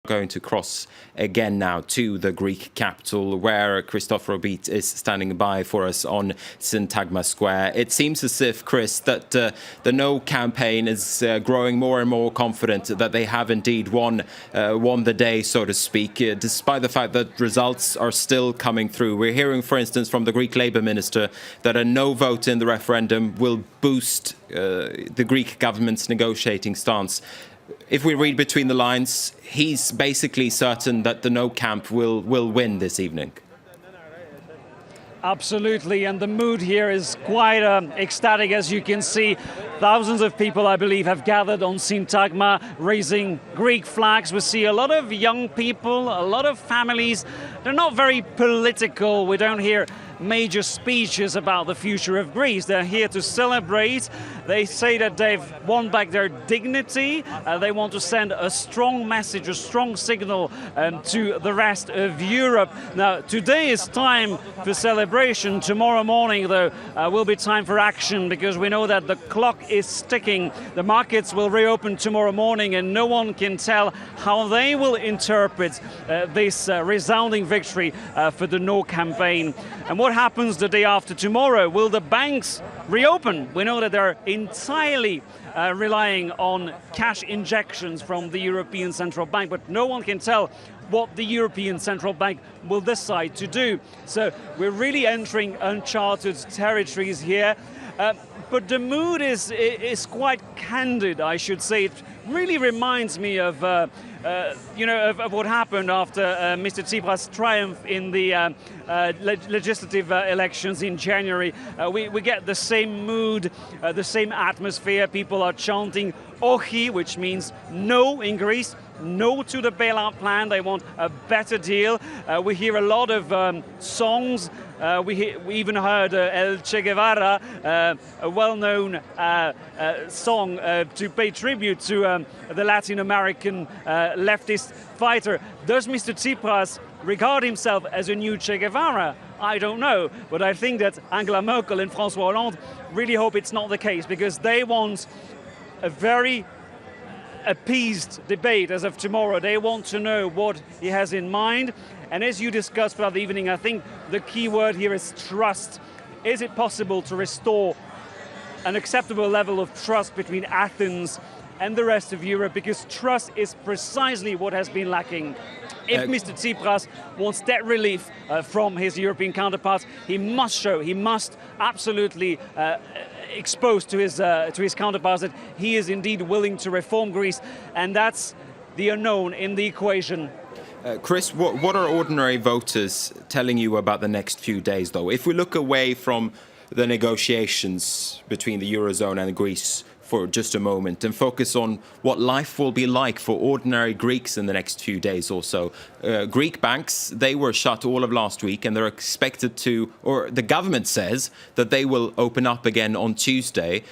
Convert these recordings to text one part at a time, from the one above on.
Going to cross again now to the Greek capital, where Christophe Robeet is standing by for us on Syntagma Square. It seems as if, Chris, that the No campaign is growing more and more confident that they have indeed won the day, so to speak, despite the fact that results are still coming through. We're hearing, for instance, from the Greek Labour Minister that a no vote in the referendum will boost the Greek government's negotiating stance. If we read between the lines, he's basically certain that the No camp will win this evening. Absolutely, and the mood here is quite ecstatic, as you can see. Thousands of people, I believe, have gathered on Syntagma, raising Greek flags. We see a lot of young people, a lot of families. They're not very political. We don't hear major speeches about the future of Greece. They're here to celebrate. They say that they've won back their dignity. They want to send a strong message, a strong signal to the rest of Europe. Now, today is time for celebration. Tomorrow morning, though, will be time for action, because we know that the clock is ticking. The markets will reopen tomorrow morning, and no one can tell how they will interpret this resounding victory for the No campaign. And what happens the day after tomorrow? Will the banks reopen? We know that they're entirely relying on cash injections from the European Central Bank, but no one can tell what the European Central Bank will decide to do. So we're really entering uncharted territories here. But the mood is quite candid, I should say. It really reminds me of what happened after Mr. Tsipras' triumph in the legislative elections in January. We get the same mood, the same atmosphere. People are chanting "Ochi," which means no in Greece. No to the bailout plan. They want a better deal. We hear a lot of songs. We even heard El Che Guevara, a well-known song to pay tribute to the Latin American leftist fighter. Does Mr. Tsipras regard himself as a new Che Guevara? I don't know, but I think that Angela Merkel and François Hollande really hope it's not the case, because they want a very appeased debate as of tomorrow. They want to know what he has in mind. And as you discussed throughout the evening, I think the key word here is trust. Is it possible to restore an acceptable level of trust between Athens and the rest of Europe? Because trust is precisely what has been lacking. If Mr. Tsipras wants debt relief from his European counterparts, he must absolutely expose to his counterparts that he is indeed willing to reform Greece, and that's the unknown in the equation. Chris, what are ordinary voters telling you about the next few days, though? If we look away from the negotiations between the Eurozone and Greece for just a moment and focus on what life will be like for ordinary Greeks in the next few days or so. Greek banks, they were shut all of last week, and they're expected to, or the government says that they will open up again on Tuesday.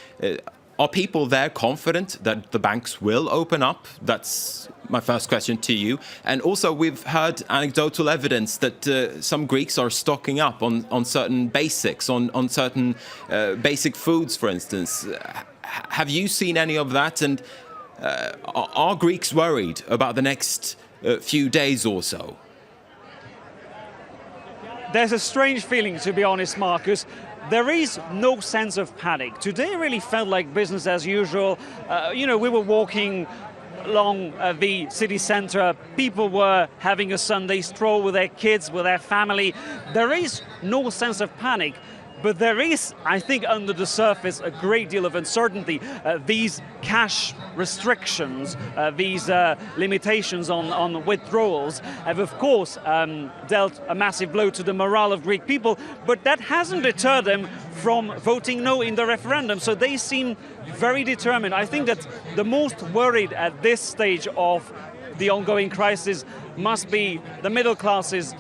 Are people there confident that the banks will open up? That's my first question to you. And also, we've heard anecdotal evidence that some Greeks are stocking up on certain basics, on certain basic foods, for instance. Have you seen any of that? And are Greeks worried about the next few days or so? There's a strange feeling, to be honest, Marcus. There is no sense of panic. Today really felt like business as usual. We were walking along the city centre. People were having a Sunday stroll with their kids, with their family. There is no sense of panic. But there is, I think, under the surface, a great deal of uncertainty. These cash restrictions, these limitations on withdrawals have, of course, dealt a massive blow to the morale of Greek people, but that hasn't deterred them from voting no in the referendum. So they seem very determined. I think that the most worried at this stage of the ongoing crisis must be the middle classes,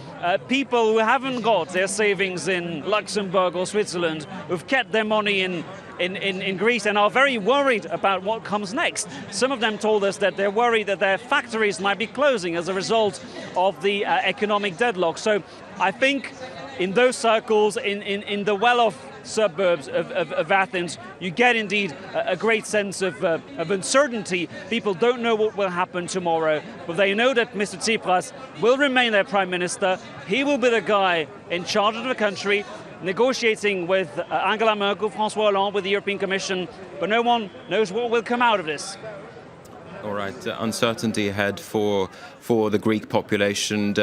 people who haven't got their savings in Luxembourg or Switzerland, who've kept their money in Greece and are very worried about what comes next. Some of them told us that they're worried that their factories might be closing as a result of the economic deadlock. So I think in those circles, in the well-off suburbs of Athens, you get indeed a great sense of uncertainty. People don't know what will happen tomorrow, but they know that Mr. Tsipras will remain their prime minister. He will be the guy in charge of the country, negotiating with Angela Merkel, François Hollande, with the European Commission, but no one knows what will come out of this. All right, uncertainty ahead for the Greek population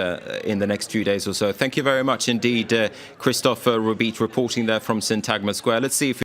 in the next few days or so. Thank you very much indeed, Christophe Robeet, reporting there from Syntagma Square. Let's see if